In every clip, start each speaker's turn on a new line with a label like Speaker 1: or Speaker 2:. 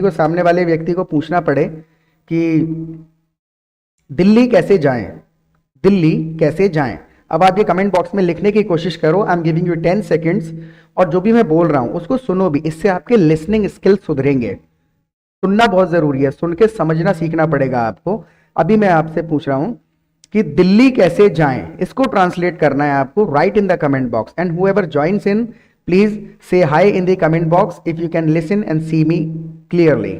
Speaker 1: को सामने वाले व्यक्ति को पूछना पड़े कि दिल्ली कैसे जाएं, दिल्ली कैसे जाएं। अब आप ये कमेंट बॉक्स में लिखने की कोशिश करो। आई एम गिविंग यू 10 सेकेंड्स और जो भी मैं बोल रहा हूं उसको सुनो भी, इससे आपके लिसनिंग स्किल्स सुधरेंगे। सुनना बहुत जरूरी है, सुन के समझना सीखना पड़ेगा आपको। अभी मैं आपसे पूछ रहा हूं कि दिल्ली कैसे जाएं, इसको ट्रांसलेट करना है आपको। Write in the comment box and whoever joins in please say hi in the comment box if you can listen and see me clearly.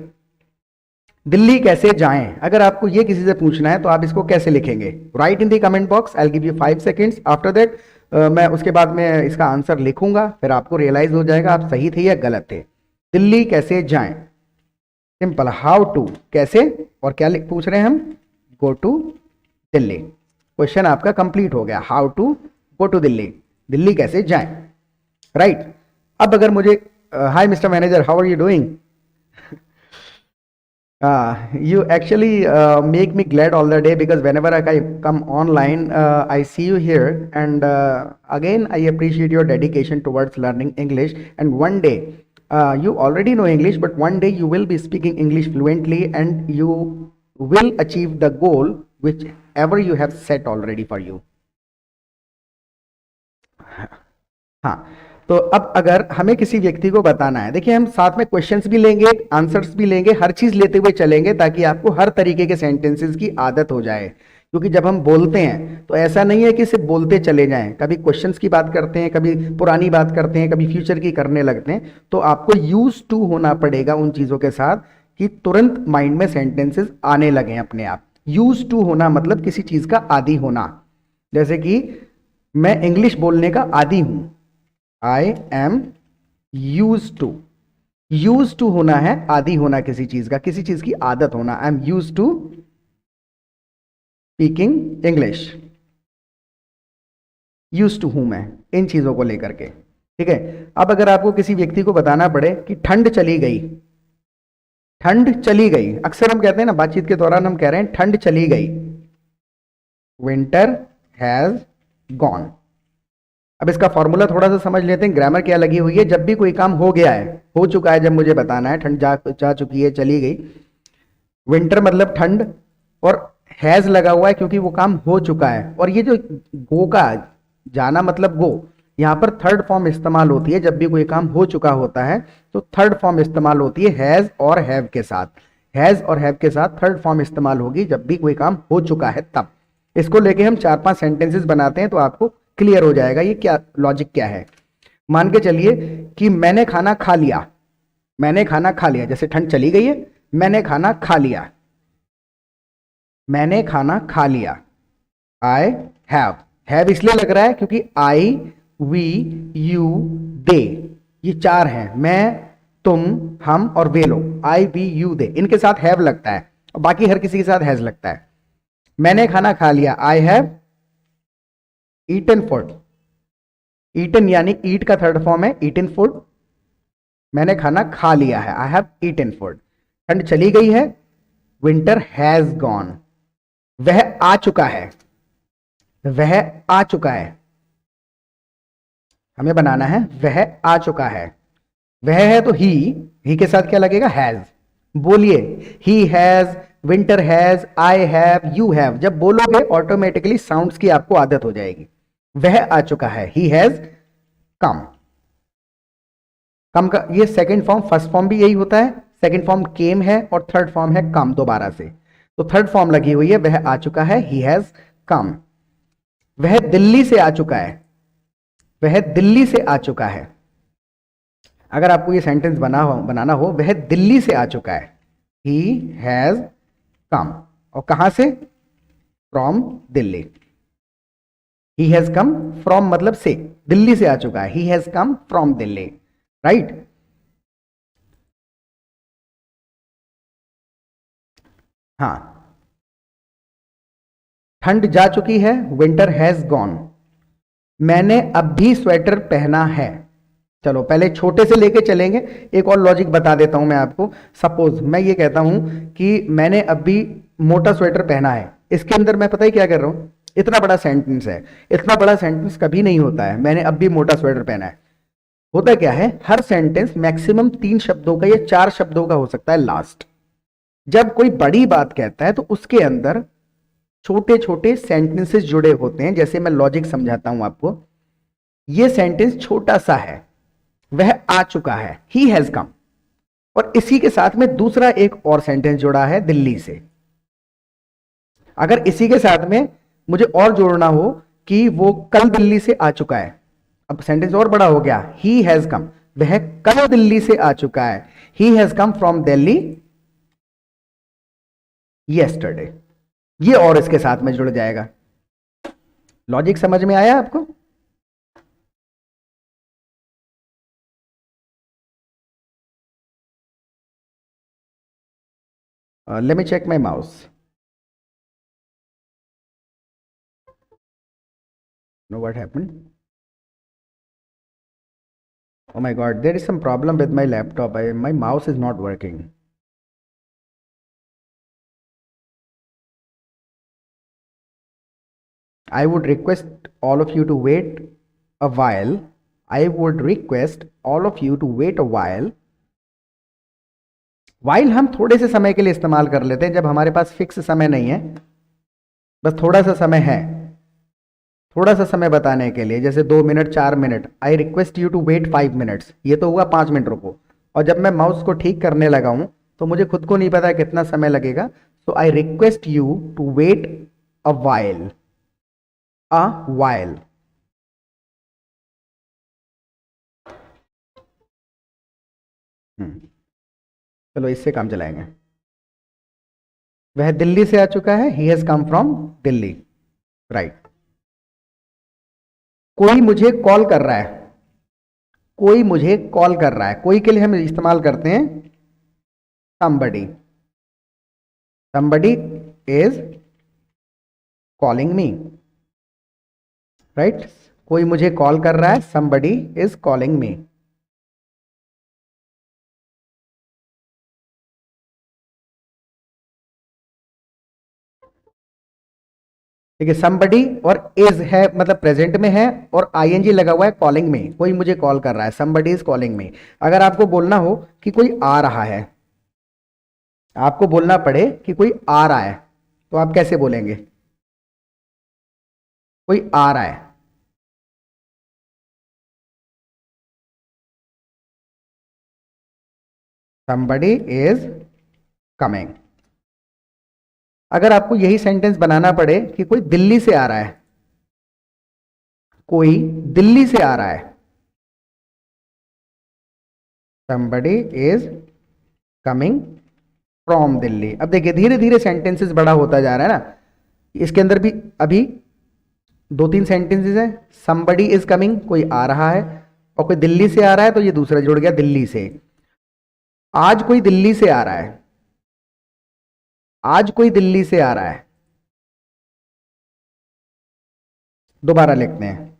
Speaker 1: Delhi कैसे जाएं, अगर आपको ये किसी से पूछना है तो आप इसको कैसे लिखेंगे? Right in the comment box. I will give you 5 seconds. After that मैं उसके बाद में इसका आंसर लिखूंगा, फिर आपको रियलाइज हो जाएगा आप सही थे या गलत थे। दिल्ली कैसे जाएं, सिंपल, हाउ टू, कैसे, और क्या पूछ रहे हैं हम? Go to Delhi. क्वेश्चन आपका कंप्लीट हो गया, how to go to Delhi, Delhi कैसे जाएं। राइट अब अगर मुझे hi mister manager, how are you doing? You actually make me glad all the day because whenever I come online, I see you here, and again I appreciate your dedication towards learning English. And one day, you already know English, but one day you will be speaking English fluently, and you will achieve the goal whichever you have set already for you. हाँ, तो अब अगर हमें किसी व्यक्ति को बताना है, देखिए हम साथ में क्वेश्चंस भी लेंगे, आंसर्स भी लेंगे, हर चीज लेते हुए चलेंगे ताकि आपको हर तरीके के सेंटेंसेस की आदत हो जाए। क्योंकि जब हम बोलते हैं तो ऐसा नहीं है कि सिर्फ बोलते चले जाएं, कभी क्वेश्चंस की बात करते हैं, कभी पुरानी बात करते हैं, कभी फ्यूचर की करने लगते हैं। तो आपको यूज टू होना पड़ेगा उन चीजों के साथ कि तुरंत माइंड में सेंटेंसेस आने लगे अपने आप। यूज टू होना मतलब किसी चीज का आदी होना। जैसे कि मैं इंग्लिश बोलने का आदी हूं, I am used to. Used to होना है आदी होना किसी चीज का, किसी चीज की आदत होना। I am used to speaking English, used to हूं मैं इन चीजों को लेकर के। ठीक है, अब अगर आपको किसी व्यक्ति को बताना पड़े कि ठंड चली गई, ठंड चली गई, अक्सर हम कहते हैं ना बातचीत के दौरान हम कह रहे हैं ठंड चली गई, विंटर हैज गॉन। अब इसका फॉर्मूला थोड़ा सा समझ लेते हैं, ग्रामर क्या लगी हुई है। जब भी कोई काम हो गया है, हो चुका है, जब मुझे बताना है ठंड जा चुकी है, चली गई, विंटर मतलब ठंड, और हैज लगा हुआ है क्योंकि वो काम हो चुका है। और ये जो गो का जाना मतलब गो, यहां पर थर्ड फॉर्म इस्तेमाल होती है। जब भी कोई काम हो चुका होता है तो थर्ड फॉर्म इस्तेमाल होती है हैज और हैव के साथ। हैज और हैव के साथ थर्ड फॉर्म इस्तेमाल होगी जब भी कोई काम हो चुका है तब। इसको लेके हम 4-5 सेंटेंसेस बनाते हैं तो आपको क्लियर हो जाएगा ये क्या लॉजिक क्या है। मान के चलिए कि मैंने खाना खा लिया, मैंने खाना खा लिया, जैसे ठंड चली गई है, मैंने खाना खा लिया, मैंने खाना खा लिया। आई हैव इसलिए लग रहा है क्योंकि आई, वी, यू, दे, ये 4 हैं, मैं, तुम, हम और वे लोग। आई, वी, यू, दे, इनके साथ हैव लगता है और बाकी हर किसी के साथ हैज लगता है। मैंने खाना खा लिया, I have eaten food. Eaten यानी ईट का थर्ड फॉर्म है ईटन फूड। मैंने खाना खा लिया है, आई हैव ईटन फूड। ठंड चली गई है, विंटर हैज गॉन। वह आ चुका है, वह आ चुका है, हमें बनाना है वह आ चुका है। वह है तो ही के साथ क्या लगेगा? हैज। बोलिए, he has, winter has, I have, you have. जब बोलोगे ऑटोमेटिकली साउंड्स की आपको आदत हो जाएगी। वह आ चुका है, ही हैज कम। कम का ये सेकंड फॉर्म, फर्स्ट फॉर्म भी यही होता है। सेकंड फॉर्म केम है और थर्ड फॉर्म है कम दोबारा से। तो थर्ड फॉर्म लगी हुई है, वह आ चुका है, ही हैज कम। वह दिल्ली से आ चुका है, वह दिल्ली से आ चुका है। अगर आपको ये सेंटेंस बनाना हो, वह दिल्ली से आ चुका है, ही हैज कम। और कहां से? From Delhi. He has come from मतलब से, दिल्ली से आ चुका है, he has come from Delhi. Right. हाँ, ठंड जा चुकी है, विंटर हैज गॉन। मैंने अब भी स्वेटर पहना है। चलो पहले छोटे से लेके चलेंगे। एक और लॉजिक बता देता हूं मैं आपको। सपोज मैं ये कहता हूं कि मैंने अब भी मोटा स्वेटर पहना है, इसके अंदर मैं पता ही क्या कर रहा हूं, इतना बड़ा सेंटेंस है। इतना बड़ा सेंटेंस कभी नहीं होता है, मैंने अब भी मोटा स्वेटर पहना है। होता क्या है, हर सेंटेंस मैक्सिमम 3 शब्दों का या 4 शब्दों का हो सकता है लास्ट। जब कोई बड़ी बात कहता है तो उसके अंदर छोटे छोटे सेंटेंसेस जुड़े होते हैं। जैसे मैं लॉजिक समझाता हूं आपको, ये सेंटेंस छोटा सा है, वह आ चुका है, ही हैज कम, और इसी के साथ में दूसरा एक और सेंटेंस जुड़ा है दिल्ली से। अगर इसी के साथ में मुझे और जोड़ना हो कि वो कल दिल्ली से आ चुका है, अब सेंटेंस और बड़ा हो गया, ही हैज कम, वह कल दिल्ली से आ चुका है, he has come from Delhi yesterday, ये और इसके साथ में जुड़ जाएगा। लॉजिक समझ में आया आपको? Let me check my mouse. No what happened? Oh my god, there is some problem with my laptop. My mouse is not working. I would request all of you to wait a while. I would request all of you to wait a while. While हम थोड़े से समय के लिए इस्तेमाल कर लेते हैं, जब हमारे पास फिक्स समय नहीं है, बस थोड़ा सा समय है, थोड़ा सा समय बताने के लिए, जैसे 2 minute 4 minute, I request you to wait 5 minutes, ये तो हुआ 5 मिनट रुको। और जब मैं माउस को ठीक करने लगा हूं तो मुझे खुद को नहीं पता कितना समय लगेगा, so I request you to wait a while, a while. चलो इससे काम चलाएंगे। वह दिल्ली से आ चुका है, he has come from Delhi, right. कोई मुझे कॉल कर रहा है, कोई मुझे कॉल कर रहा है, कोई के लिए हम इस्तेमाल करते हैं somebody, somebody is calling me, right. कोई मुझे कॉल कर रहा है, somebody is calling me। देखिए somebody और is है मतलब प्रेजेंट में है, और ing लगा हुआ है कॉलिंग में, कोई मुझे कॉल कर रहा है, somebody is calling me। अगर आपको बोलना हो कि कोई आ रहा है, आपको बोलना पड़े कि कोई आ रहा है, तो आप कैसे बोलेंगे? कोई आ रहा है, somebody is coming। अगर आपको यही सेंटेंस बनाना पड़े कि कोई दिल्ली से आ रहा है, कोई दिल्ली से आ रहा है, somebody is coming from Delhi. अब देखिए धीरे धीरे सेंटेंसेस बड़ा होता जा रहा है ना, इसके अंदर भी अभी 2-3 सेंटेंसेस हैं। somebody is coming, कोई आ रहा है, और कोई दिल्ली से आ रहा है, तो ये दूसरा जुड़ गया दिल्ली से। आज कोई दिल्ली से आ रहा है, आज कोई दिल्ली से आ रहा है। दोबारा लिखते हैं,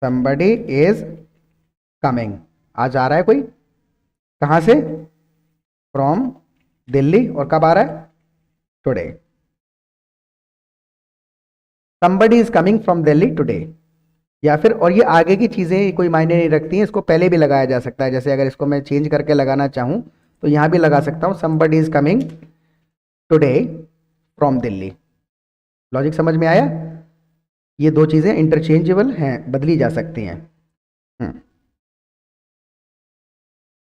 Speaker 1: somebody is coming, आज आ रहा है कोई, कहां से? फ्रॉम दिल्ली, और कब आ रहा है? Today. somebody is coming from Delhi today. या फिर, और ये आगे की चीजें कोई मायने नहीं रखती हैं, इसको पहले भी लगाया जा सकता है। जैसे अगर इसको मैं चेंज करके लगाना चाहूं तो यहां भी लगा सकता हूं, somebody is coming today from Delhi. Logic समझ में आया? ये दो चीजें इंटरचेंजेबल हैं, बदली जा सकती हैं।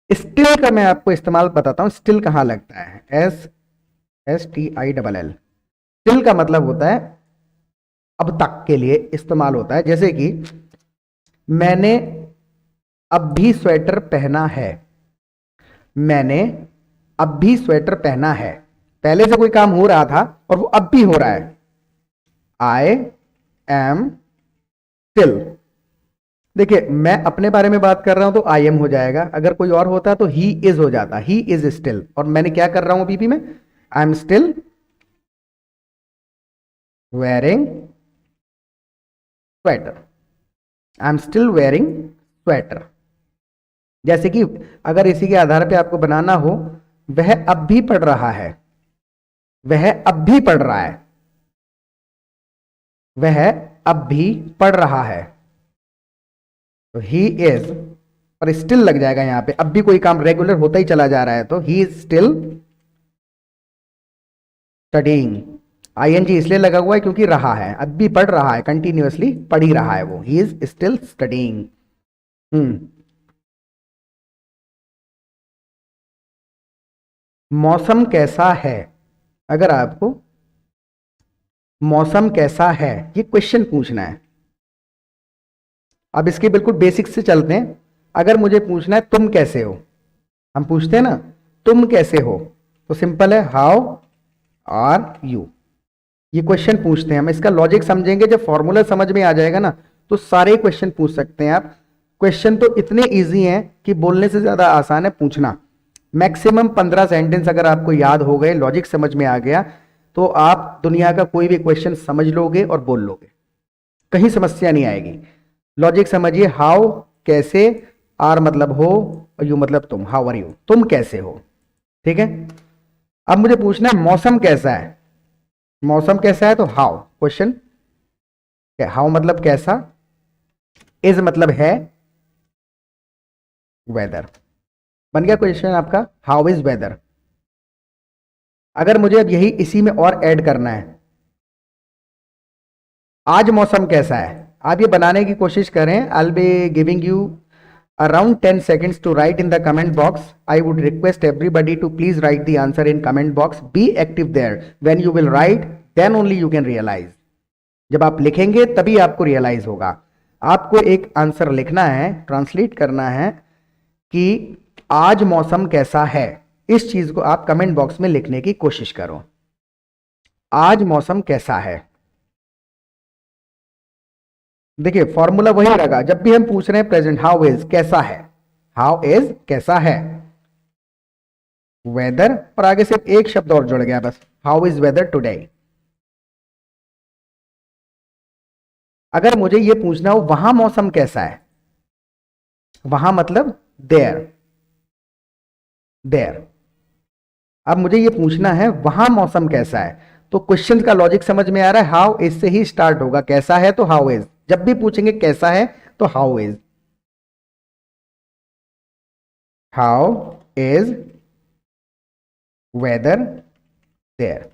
Speaker 1: स्टिल का मैं आपको इस्तेमाल बताता हूं, स्टिल कहां लगता है, STILL। स्टिल का मतलब होता है अब तक के लिए इस्तेमाल होता है। जैसे कि मैंने अब भी स्वेटर पहना है, मैंने अब भी स्वेटर पहना है, पहले से कोई काम हो रहा था और वो अब भी हो रहा है। आई एम स्टिल, देखिए मैं अपने बारे में बात कर रहा हूं तो आई एम हो जाएगा, अगर कोई और होता तो ही इज हो जाता, ही इज स्टिल। और मैंने क्या कर रहा हूं अभी भी मैं, आई am still wearing sweater, I am still wearing sweater. जैसे कि अगर इसी के आधार पे आपको बनाना हो, वह अब भी पढ़ रहा है, वह अब भी पढ़ रहा है, वह अब भी पढ़ रहा है, तो ही इज पर स्टिल लग जाएगा यहाँ पे, अब भी कोई काम रेगुलर होता ही चला जा रहा है, तो he is still studying. ING इसलिए लगा हुआ है क्योंकि रहा है, अब भी पढ़ रहा है, कंटिन्यूअसली पढ़ ही रहा है वो, ही इज स्टिल स्टडीइंग। मौसम कैसा है, अगर आपको मौसम कैसा है ये क्वेश्चन पूछना है। अब इसके बिल्कुल बेसिक से चलते हैं। अगर मुझे पूछना है तुम कैसे हो, हम पूछते हैं ना तुम कैसे हो, तो सिंपल है हाउ आर यू, ये क्वेश्चन पूछते हैं हम। इसका लॉजिक समझेंगे, जब फॉर्मूला समझ में आ जाएगा ना तो सारे क्वेश्चन पूछ सकते हैं आप। क्वेश्चन तो इतने इजी हैं कि बोलने से ज्यादा आसान है पूछना। मैक्सिमम 15 सेंटेंस अगर आपको याद हो गए, लॉजिक समझ में आ गया, तो आप दुनिया का कोई भी क्वेश्चन समझ लोगे और बोल लोगे, कहीं समस्या नहीं आएगी। लॉजिक समझिए, हाउ कैसे, आर मतलब हो और यू मतलब तुम, हाउ आर यू, तुम कैसे हो, ठीक है। अब मुझे पूछना है मौसम कैसा है, मौसम कैसा है तो हाउ, क्वेश्चन हाउ मतलब कैसा, इज मतलब है, वेदर, बन गया क्वेश्चन आपका, हाउ इज वेदर। अगर मुझे अब यही इसी में और ऐड करना है, आज मौसम कैसा है, आप ये बनाने की कोशिश करें। I will be giving you around 10 seconds to write in the comment box. I would request everybody to please write the answer in comment box. Be active there. When you will write, then only you can realize. जब आप लिखेंगे तभी आपको realise होगा। आपको एक answer लिखना है, ट्रांसलेट करना है कि आज मौसम कैसा है, इस चीज को आप कमेंट बॉक्स में लिखने की कोशिश करो। आज मौसम कैसा है, देखिए फॉर्मूला वही रहेगा जब भी हम पूछ रहे हैं प्रेजेंट, हाउ इज कैसा है, हाउ इज कैसा है, वेदर, और आगे सिर्फ एक शब्द और जुड़ गया बस, हाउ इज वेदर टुडे। अगर मुझे ये पूछना हो वहां मौसम कैसा है, वहां मतलब देयर, देयर। अब मुझे ये पूछना है वहां मौसम कैसा है, तो क्वेश्चन का लॉजिक समझ में आ रहा है, हाउ इज से ही स्टार्ट होगा, कैसा है तो हाउ इज, जब भी पूछेंगे कैसा है तो how is, how is weather there.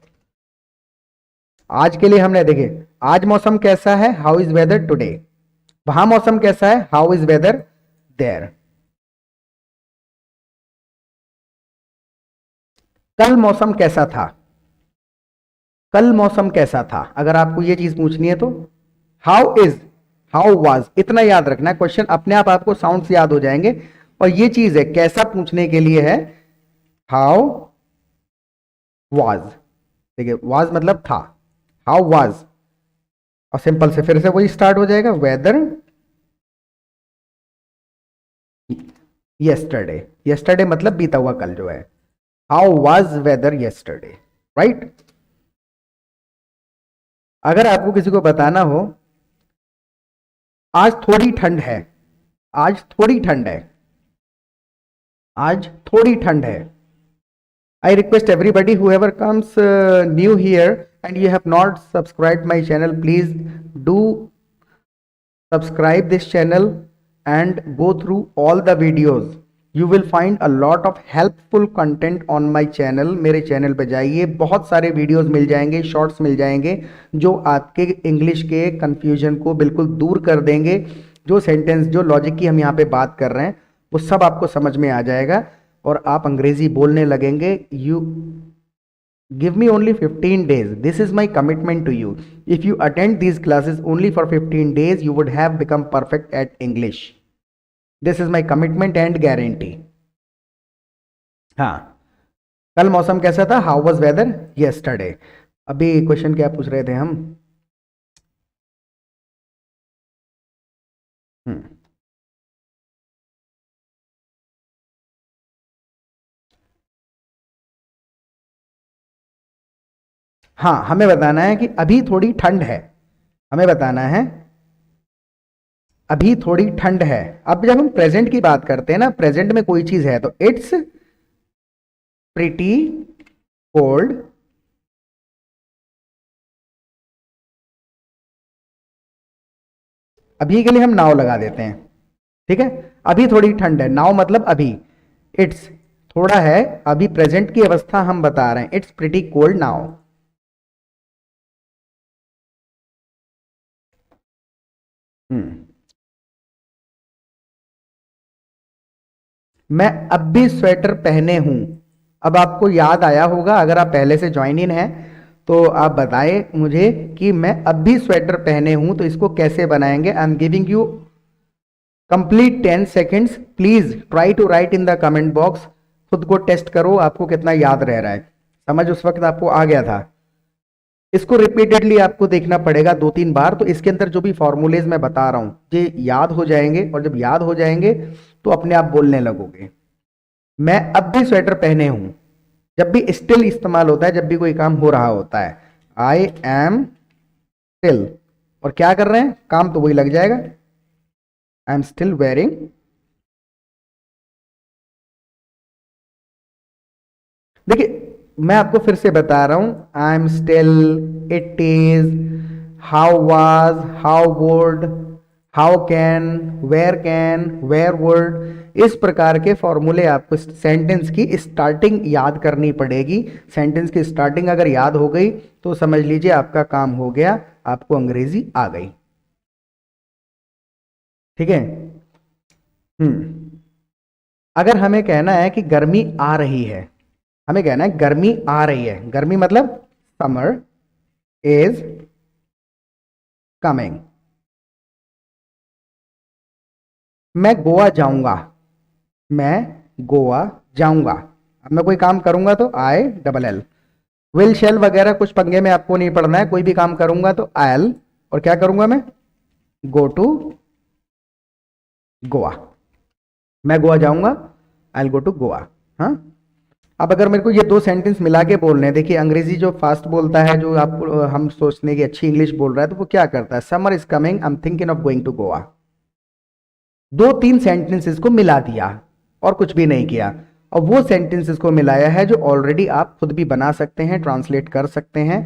Speaker 1: आज के लिए हमने देखिए आज मौसम कैसा है, हाउ इज वेदर टुडे, वहां मौसम कैसा है, हाउ इज वेदर देयर। कल मौसम कैसा था, कल मौसम कैसा था, अगर आपको ये चीज पूछनी है तो हाउ इज, हाउ वाज, इतना याद रखना है, क्वेश्चन अपने आप आपको साउंड से याद हो जाएंगे। और ये चीज है कैसा पूछने के लिए है, हाउ वाज, देखिए वाज मतलब था, हाउ वाज, और सिंपल से फिर से वही स्टार्ट हो जाएगा, वेदर यस्टरडे, यस्टरडे मतलब बीता हुआ कल जो है, how was weather yesterday, right. अगर आपको किसी को बताना हो आज थोड़ी ठंड है, आज थोड़ी ठंड है, आज थोड़ी ठंड है। I request everybody whoever comes new here and you have not subscribed my channel, please do subscribe this channel and go through all the videos. You will find a lot of helpful content on my channel. मेरे channel पे जाइए, बहुत सारे videos मिल जाएंगे, shorts मिल जाएंगे जो आपके English के कंफ्यूजन को बिल्कुल दूर कर देंगे। जो सेंटेंस, जो लॉजिक की हम यहाँ पे बात कर रहे हैं वो सब आपको समझ में आ जाएगा और आप अंग्रेजी बोलने लगेंगे। You give me only 15 days, this is my commitment to you. If you attend these classes only for 15 days, you would have become perfect at English. This is my commitment and guarantee. हाँ, कल मौसम कैसा था, how was weather yesterday. अभी question क्या पूछ रहे थे हम, हाँ हमें बताना है कि अभी थोड़ी ठंड है, हमें बताना है अभी थोड़ी ठंड है। अब जब हम प्रेजेंट की बात करते हैं ना, प्रेजेंट में कोई चीज है तो इट्स प्रिटी कोल्ड, अभी के लिए हम नाउ लगा देते हैं, ठीक है, अभी थोड़ी ठंड है, नाउ मतलब अभी, इट्स थोड़ा है, अभी प्रेजेंट की अवस्था हम बता रहे हैं, इट्स प्रिटी कोल्ड नाउ। मैं अब भी स्वेटर पहने हूं। अब आपको याद आया होगा, अगर आप पहले से ज्वाइन इन हैं तो आप बताएं मुझे कि मैं अब भी स्वेटर पहने हूं, तो इसको कैसे बनाएंगे। I am giving you complete 10 seconds, please try to write in the comment box. खुद को टेस्ट करो आपको कितना याद रह रहा है। समझ उस वक्त आपको आ गया था, इसको रिपीटेडली आपको देखना पड़ेगा 2-3 बार, तो इसके अंदर जो भी फॉर्मूलेज मैं बता रहा हूं ये याद हो जाएंगे, और जब याद हो जाएंगे तो अपने आप बोलने लगोगे। मैं अब भी स्वेटर पहने हूं, जब भी स्टिल इस्तेमाल होता है, जब भी कोई काम हो रहा होता है, आई एम स्टिल, और क्या कर रहे हैं, काम तो वही लग जाएगा, आई एम स्टिल वेयरिंग। देखिए मैं आपको फिर से बता रहा हूं, I am still, it is, how was, how would, how can, where would, इस प्रकार के फॉर्मूले आपको सेंटेंस की स्टार्टिंग याद करनी पड़ेगी। सेंटेंस की स्टार्टिंग अगर याद हो गई तो समझ लीजिए आपका काम हो गया, आपको अंग्रेजी आ गई। ठीक है। अगर हमें कहना है कि गर्मी आ रही है, हमें कहना है गर्मी आ रही है, गर्मी मतलब समर इज कमिंग। मैं गोवा जाऊंगा, मैं गोवा जाऊंगा। अब मैं कोई काम करूंगा तो I double L, will shell वगैरह कुछ पंगे में आपको नहीं पड़ना है, कोई भी काम करूंगा तो आई एल, और क्या करूंगा मैं, गो टू गोवा। मैं गोवा जाऊंगा, I'll go to Goa. हाँ, अब अगर मेरे को ये दो सेंटेंस मिला के बोलने हैं, देखिए अंग्रेजी जो फास्ट बोलता है, जो आप हम सोचते हैं कि अच्छी इंग्लिश बोल रहा है, तो वो क्या करता है, summer is coming, I am thinking of going to Goa. 2-3 sentences को मिला दिया और कुछ भी नहीं किया, और वो सेंटेंसेस को मिलाया है जो ऑलरेडी आप खुद भी बना सकते हैं, ट्रांसलेट कर सकते हैं।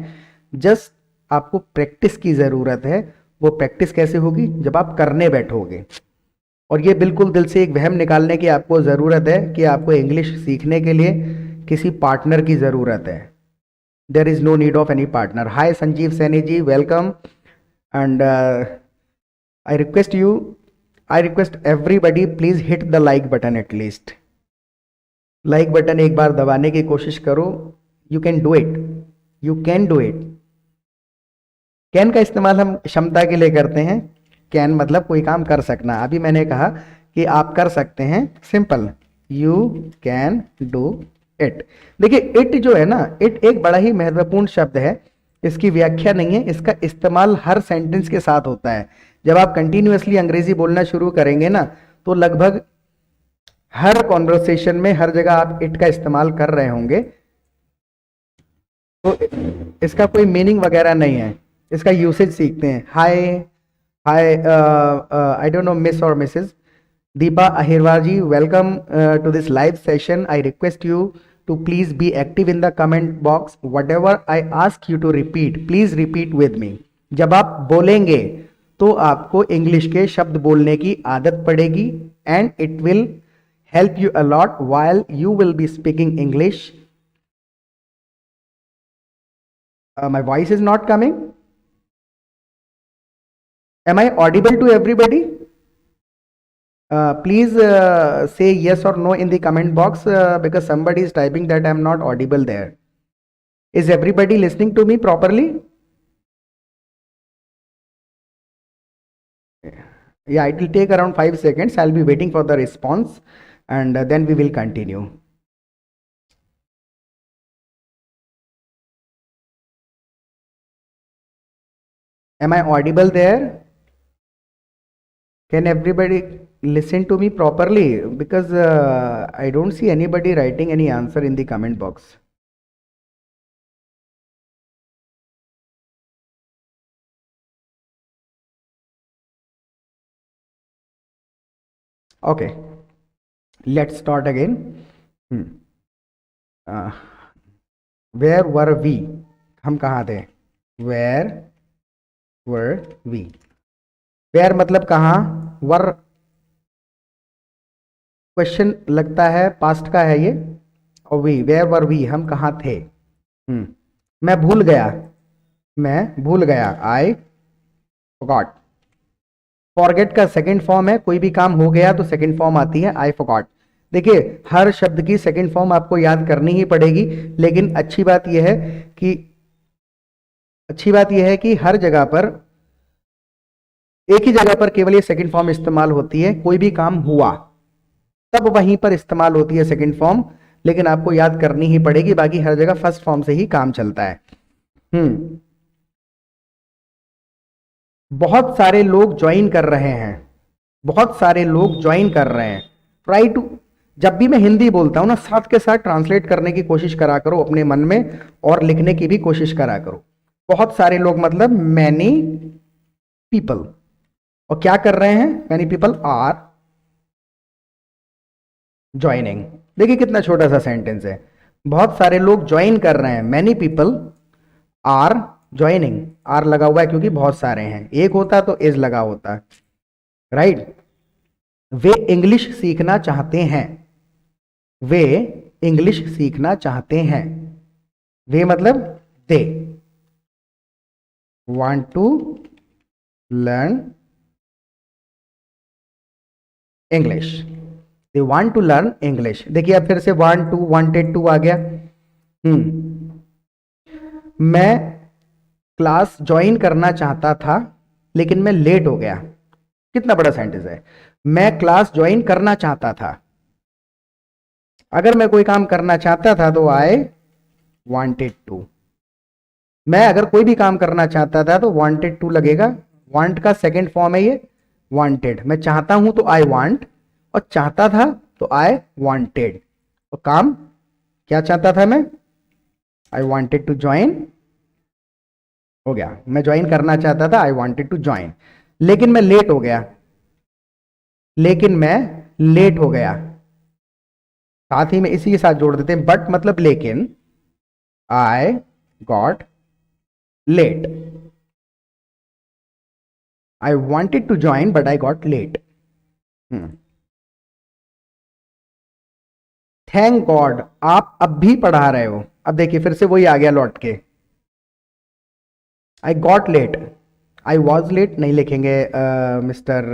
Speaker 1: जस्ट आपको प्रैक्टिस की जरूरत है। वो प्रैक्टिस कैसे होगी, जब आप करने बैठोगे। और ये बिल्कुल दिल से एक वहम निकालने की आपको ज़रूरत है कि आपको इंग्लिश सीखने के लिए किसी पार्टनर की ज़रूरत है। There is no need of any partner. Hi Sanjeev Saini ji, welcome, and I request you, I request everybody, please hit the like button at least. Like button एक बार दबाने की कोशिश करो। You can do it, you can do it. Can का इस्तेमाल हम क्षमता के लिए करते हैं। कैन मतलब कोई काम कर सकना। अभी मैंने कहा कि आप कर सकते हैं, simple, you can do it. देखिए इट जो है ना, इट एक बड़ा ही महत्वपूर्ण शब्द है। इसकी व्याख्या नहीं है, इसका इस्तेमाल हर सेंटेंस के साथ होता है। जब आप कंटिन्यूअसली अंग्रेजी बोलना शुरू करेंगे ना, तो लगभग हर कॉन्वर्सेशन में हर जगह आप इट का इस्तेमाल कर रहे होंगे। तो इसका कोई मीनिंग वगैरह नहीं है, इसका यूसेज सीखते हैं। हाय, हाय, I don't know, Miss or Mrs. Deepa Ahirwaji, welcome to this live session. I request you to please be active in the comment box. Whatever I ask you to repeat, please repeat with me. जब आप बोलेंगे तो आपको English के शब्द बोलने की आदत पड़ेगी, and it will help you a lot while you will be speaking English. My voice is not coming. Am I audible to everybody? Please say yes or no in the comment box, because somebody is typing that I am not audible there. Is everybody listening to me properly? Yeah, it will take around 5 seconds. I'll be waiting for the response, and then we will continue. Am I audible there? Can everybody listen to me properly? Because I don't see anybody writing any answer in the comment box. Okay, let's start again. Where were we? हम कहाँ थे? Where were we? Where मतलब कहाँ, वर question लगता है past का है ये। और वी, वेयर वर वी, हम कहाँ थे। मैं भूल गया, मैं भूल गया, आई फॉरगॉट। फॉरगेट का सेकंड फॉर्म है, कोई भी काम हो गया तो सेकंड फॉर्म आती है आई फॉरगॉट। देखिए हर शब्द की सेकंड फॉर्म आपको याद करनी ही पड़ेगी, लेकिन अच्छी बात यह है कि हर जगह पर, एक ही जगह पर केवल ये सेकंड फॉर्म इस्तेमाल होती है। कोई भी काम हुआ तब वहीं पर इस्तेमाल होती है सेकंड फॉर्म, लेकिन आपको याद करनी ही पड़ेगी, बाकी हर जगह फर्स्ट फॉर्म से ही काम चलता है। बहुत सारे लोग ज्वाइन कर रहे हैं, बहुत सारे लोग ज्वाइन कर रहे हैं। ट्राई टू, जब भी मैं हिंदी बोलता हूं ना, साथ के साथ ट्रांसलेट करने की कोशिश करा करो अपने मन में, और लिखने की भी कोशिश करा करो। बहुत सारे लोग मतलब मैनी पीपल, और क्या कर रहे हैं, मैनी पीपल आर ज्वाइनिंग। देखिए कितना छोटा सा सेंटेंस है, बहुत सारे लोग ज्वाइन कर रहे हैं, many people are joining. Are लगा हुआ है क्योंकि बहुत सारे हैं, एक होता तो इज लगा होता, राइट। वे इंग्लिश सीखना चाहते हैं, वे इंग्लिश सीखना चाहते हैं। वे मतलब they want to learn English, they want to learn English. देखिए अब फिर से वांट टू, वांटेड टू आ गया। मैं क्लास ज्वाइन करना चाहता था लेकिन मैं लेट हो गया। कितना बड़ा सेंटेंस है, मैं क्लास ज्वाइन करना चाहता था। अगर मैं कोई काम करना चाहता था तो आई वांटेड टू। मैं अगर कोई भी काम करना चाहता था तो वांटेड टू लगेगा। वांट का सेकंड फॉर्म है ये वांटेड। मैं चाहता हूं तो आई वांट, और चाहता था तो आई वांटेड। और काम क्या चाहता था मैं, आई वांटेड टू ज्वाइन, हो गया। मैं ज्वाइन करना चाहता था, आई वांटेड टू ज्वाइन, लेकिन मैं लेट हो गया, लेकिन मैं लेट हो गया। साथ ही में इसी के साथ जोड़ देते हैं बट मतलब लेकिन, I got late. I wanted to join but I got late. Thank God, आप अब भी पढ़ा रहे हो। अब देखिए फिर से वही आ गया लौट के, I got late, I was late नहीं लिखेंगे मिस्टर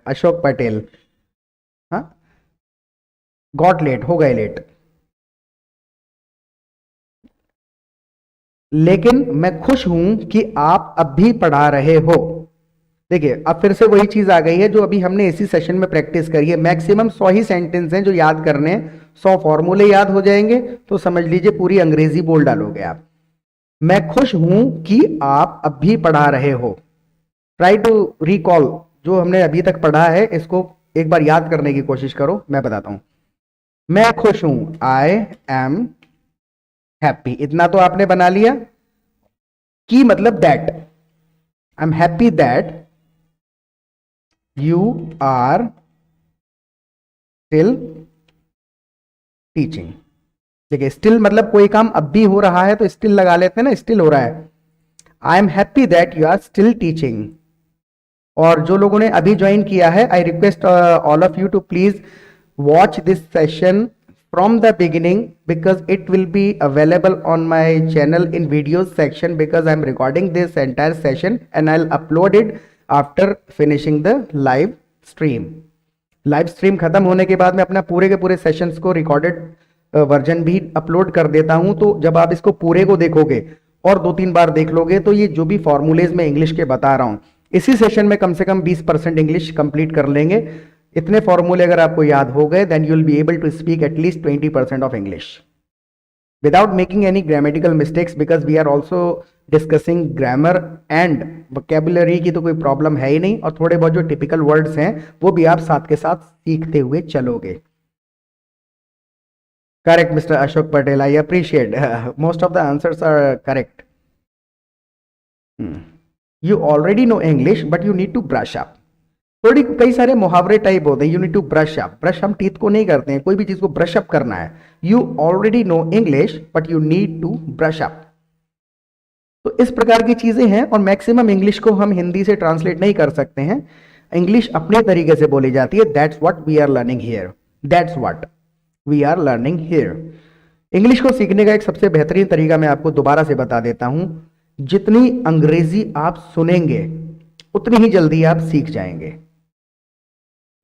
Speaker 1: अशोक पटेल। हाँ, गॉट लेट, हो गए लेट। लेकिन मैं खुश हूं कि आप अब भी पढ़ा रहे हो। देखिए अब फिर से वही चीज आ गई है जो अभी हमने इसी सेशन में प्रैक्टिस करी है। मैक्सिमम 100 ही सेंटेंस हैं जो याद करने हैं, 100 फॉर्मूले याद हो जाएंगे तो समझ लीजिए पूरी अंग्रेजी बोल डालोगे आप। मैं खुश हूं कि आप अब भी पढ़ा रहे हो। ट्राई टू रिकॉल, जो हमने अभी तक पढ़ा है इसको एक बार याद करने की कोशिश करो। मैं बताता हूं, मैं खुश हूं, आई एम हैप्पी। इतना तो आपने बना लिया। कि मतलब that, I am happy that you are still teaching. देखिए स्टिल मतलब कोई काम अब भी हो रहा है तो स्टिल लगा लेते हैं ना, स्टिल हो रहा है। I am happy that you are still teaching. और जो लोगों ने अभी ज्वाइन किया है, I request all of you to please watch this session from the beginning because it will be available on my channel in videos section because I am recording this entire session and I'll upload it after finishing the live stream. Live stream खत्म होने के बाद मैं अपना पूरे के पूरे sessions को रिकॉर्डेड वर्जन भी अपलोड कर देता हूं। तो जब आप इसको पूरे को देखोगे और 2-3 बार देख लोगे तो ये जो भी फॉर्मूलेज मैं इंग्लिश के बता रहा हूं, इसी सेशन में कम से कम 20% इंग्लिश कंप्लीट कर लेंगे। इतने फॉर्मूले अगर आपको याद हो गए then you will be able to speak at least 20% of English without making any grammatical mistakes because we are also discussing grammar and vocabulary की तो कोई प्रॉब्लम है ही नहीं, और थोड़े बहुत जो टिपिकल वर्ड्स हैं वो भी आप साथ के साथ सीखते हुए चलोगे। Correct mister Ashok Patel, I appreciate most of the answers are correct. You already know English but you need to brush up. थोड़ी कई सारे मुहावरे टाइप होते हैं, you need to brush up. Brush हम टीथ को नहीं करते हैं, कोई भी चीज को ब्रश अप करना है। You already know English but you need to brush up. तो इस प्रकार की चीजें हैं, और मैक्सिमम इंग्लिश को हम हिंदी से ट्रांसलेट नहीं कर सकते हैं। इंग्लिश अपने तरीके से बोली जाती है, that's what we are learning here. That's what we are learning here. English को सीखने का एक सबसे बेहतरीन तरीका मैं आपको दोबारा से बता देता हूं। जितनी अंग्रेजी आप सुनेंगे उतनी ही जल्दी आप सीख जाएंगे।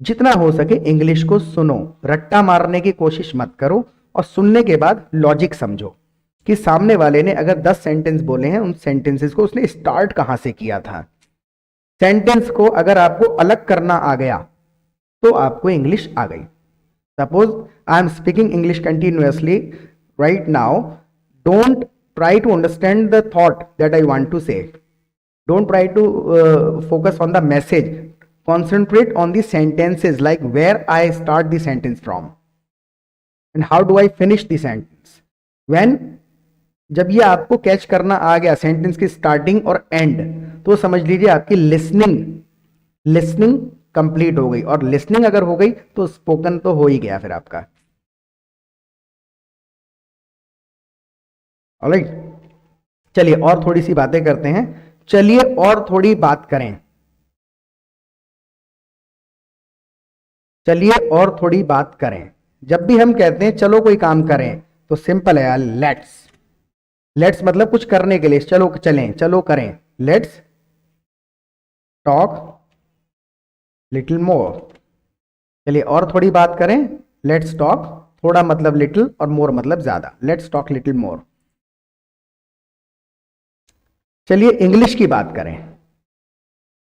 Speaker 1: जितना हो सके इंग्लिश को सुनो, रट्टा मारने की कोशिश मत करो, और सुनने के बाद लॉजिक समझो कि सामने वाले ने अगर 10 सेंटेंस बोले हैं, उन सेंटेंसेस को उसने स्टार्ट कहां से किया था। सेंटेंस को अगर आपको अलग करना आ गया तो आपको इंग्लिश आ गई। Suppose I am speaking English continuously right now, don't try to understand the thought that I want to say. Don't try to focus on the message. Concentrate on the sentences, like where I start the sentence from and how do I finish the sentence. When जब ये आपको catch करना आ गया sentence की starting और and, तो समझ लीजिए आपकी लिसनिंग कंप्लीट हो गई। और लिसनिंग अगर हो गई तो स्पोकन तो हो ही गया फिर आपका। ऑलराइट, चलिए और थोड़ी सी बातें करते हैं। चलिए और थोड़ी बात करें। चलिए और थोड़ी बात करें। जब भी हम कहते हैं चलो कोई काम करें तो सिंपल है यार, लेट्स मतलब कुछ करने के लिए, चलो चलें, चलो करें। Let's talk little more. चलिए और थोड़ी बात करें। लेट्स टॉक, थोड़ा मतलब लिटिल और मोर मतलब ज्यादा। Let's talk little more. चलिए इंग्लिश की बात करें।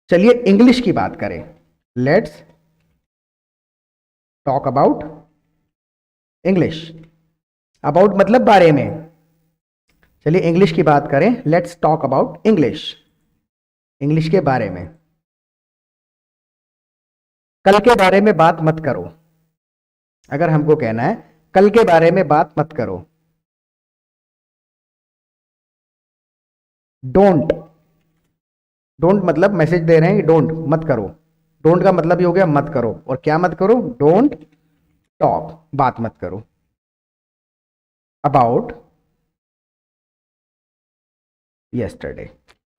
Speaker 1: चलिए इंग्लिश की बात करें। Let's talk about English. About मतलब बारे में। चलिए इंग्लिश की बात करें। Let's talk about English. English के बारे में। कल के बारे में बात मत करो। अगर हमको कहना है कल के बारे में बात मत करो। डोंट मतलब मैसेज दे रहे हैं कि डोंट मत करो। डोंट का मतलब ही हो गया मत करो, और क्या मत करो? डोंट टॉक, बात मत करो अबाउट यस्टरडे।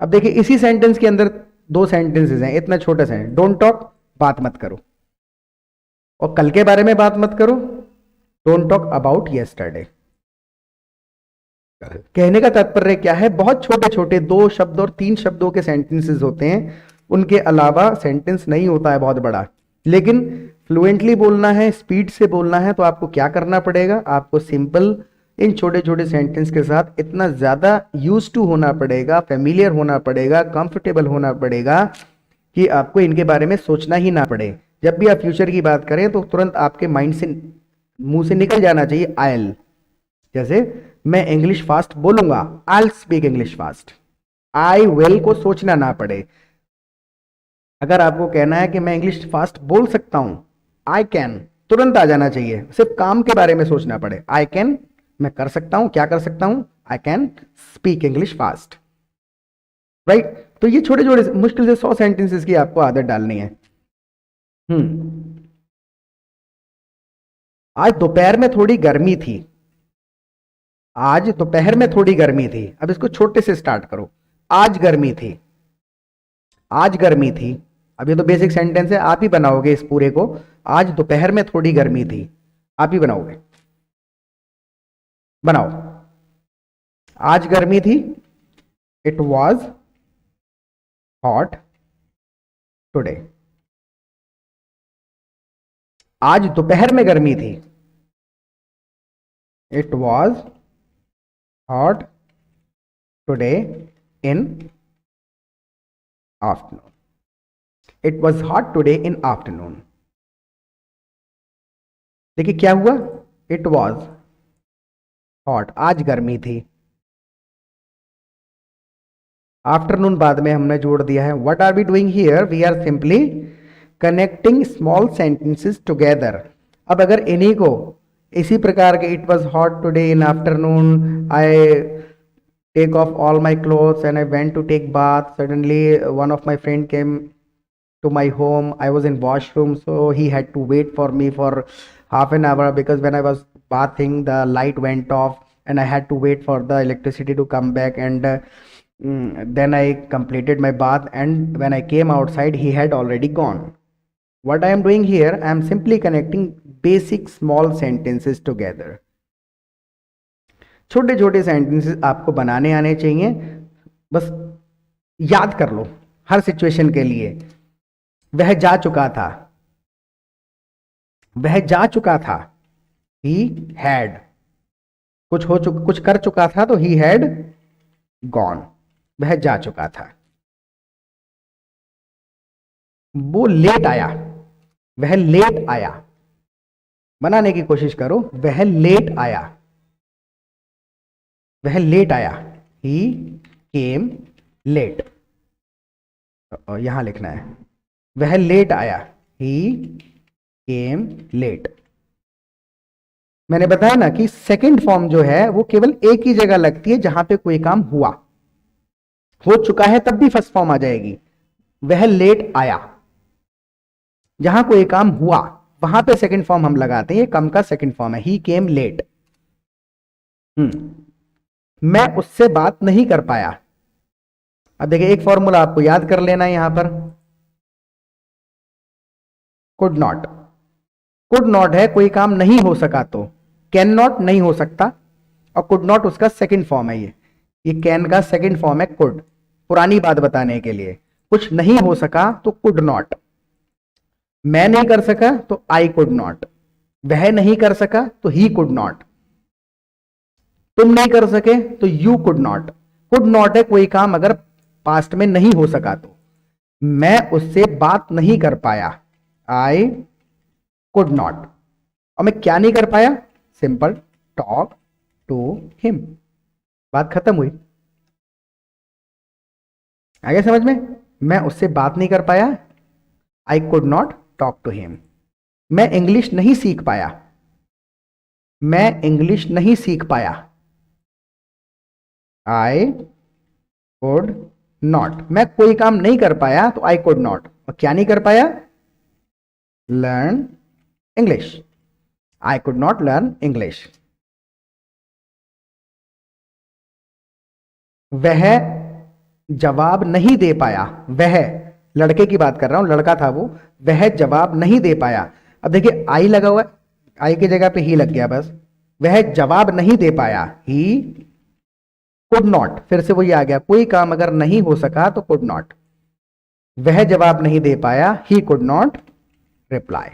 Speaker 1: अब देखिए इसी सेंटेंस के अंदर दो सेंटेंसेस हैं, इतना छोटा सा है। डोंट टॉक, बात मत करो, और कल के बारे में बात मत करो, डोंट टॉक अबाउट यस्टरडे। कहने का तात्पर्य क्या है? बहुत छोटे छोटे 2 शब्द और 3 शब्दों के सेंटेंसेस होते हैं, उनके अलावा सेंटेंस नहीं होता है बहुत बड़ा। लेकिन फ्लुएंटली बोलना है, स्पीड से बोलना है, तो आपको क्या करना पड़ेगा? आपको सिंपल इन छोटे छोटे सेंटेंस के साथ इतना ज्यादा यूज टू होना पड़ेगा, फेमिलियर होना पड़ेगा, कंफर्टेबल होना पड़ेगा कि आपको इनके बारे में सोचना ही ना पड़े। जब भी आप फ्यूचर की बात करें तो तुरंत आपके माइंड से, मुंह से निकल जाना चाहिए आयल। जैसे मैं इंग्लिश फास्ट बोलूंगा, I speak English fast. I will को सोचना ना पड़े। अगर आपको कहना है कि मैं इंग्लिश फास्ट बोल सकता हूं, आई कैन तुरंत आ जाना चाहिए। सिर्फ काम के बारे में सोचना पड़े। आई कैन, मैं कर सकता हूं, क्या कर सकता हूं? I can speak English fast. Right? तो ये छोटे छोटे मुश्किल से 100 सेंटेंसेस की आपको आदत डालनी है। आज दोपहर में थोड़ी गर्मी थी। आज दोपहर में थोड़ी गर्मी थी। अब इसको छोटे से स्टार्ट करो। आज गर्मी थी, आज गर्मी थी। अब ये तो बेसिक सेंटेंस है, आप ही बनाओगे इस पूरे को। आज दोपहर में थोड़ी गर्मी थी, आप ही बनाओगे। बनाओ। आज गर्मी थी, इट वॉज हॉट टुडे। आज दोपहर में गर्मी थी, it was hot today in afternoon. It was hot today in afternoon. देखिए क्या हुआ? इट वॉज हॉट, आज गर्मी थी। आफ्टरनून बाद में हमने जोड़ दिया है। What are we doing here? We are simply connecting small sentences together. अब अगर इन्हीं को इसी प्रकार के, it was hot today in afternoon, I take off all my clothes and I went to take bath, suddenly one of my friend came to my home, I was in washroom, so he had to wait for me for half an hour because when I was bathing the light went off and I had to wait for the electricity to come back, and then I completed my bath, and when I came outside he had already gone. What I am doing here, I am simply connecting basic small sentences together. छोटे छोटे sentences आपको बनाने आने चाहिए, बस याद कर लो हर situation के लिए। वह जा चुका था, वह जा चुका था, he had, कुछ कर चुका था तो he had gone, वह जा चुका था। वो लेट आया, वह लेट आया, बनाने की कोशिश करो, वह लेट आया, वह लेट आया, he came late, यहां लिखना है, वह लेट आया, he came late। मैंने बताया ना कि सेकंड फॉर्म जो है वो केवल एक ही जगह लगती है जहां पे कोई काम हुआ, हो चुका है तब भी फर्स्ट फॉर्म आ जाएगी। वह लेट आया, जहां कोई काम हुआ वहां पे सेकंड फॉर्म हम लगाते हैं, ये कम का सेकंड फॉर्म है, ही केम लेट। मैं उससे बात नहीं कर पाया। अब देखिए एक फॉर्मूला आपको याद कर लेना है यहां पर, कुड नॉट। कुड नॉट है कोई काम नहीं हो सका तो, कैन नॉट नहीं हो सकता, और कुड नॉट उसका सेकंड फॉर्म है। ये कैन का सेकंड फॉर्म है कुड, पुरानी बात बताने के लिए। कुछ नहीं हो सका तो कुड नॉट, मैं नहीं कर सका तो आई कुड नॉट, वह नहीं कर सका तो ही कुड नॉट, तुम नहीं कर सके तो you could not. Could not है कोई काम अगर पास्ट में नहीं हो सका तो। मैं उससे बात नहीं कर पाया, आई कुड नॉट। और मैं क्या नहीं कर पाया, सिंपल, टॉक टू हिम। बात खत्म हुई, आगे समझ में। मैं उससे बात नहीं कर पाया, I could not talk to him. मैं इंग्लिश नहीं सीख पाया, मैं इंग्लिश नहीं सीख पाया, आई कुड नॉट। मैं कोई काम नहीं कर पाया तो आई कुड नॉट, और क्या नहीं कर पाया, learn English, I could not learn English. वह जवाब नहीं दे पाया, वह लड़के की बात कर रहा हूं, लड़का था वो, वह जवाब नहीं दे पाया। अब देखिए आई लगा हुआ है, आई की जगह पे ही लग गया बस। वह जवाब नहीं दे पाया, ही कुड नॉट, फिर से वही आ गया, कोई काम अगर नहीं हो सका तो कुड नॉट। वह जवाब नहीं दे पाया, ही कुड नॉट रिप्लाई।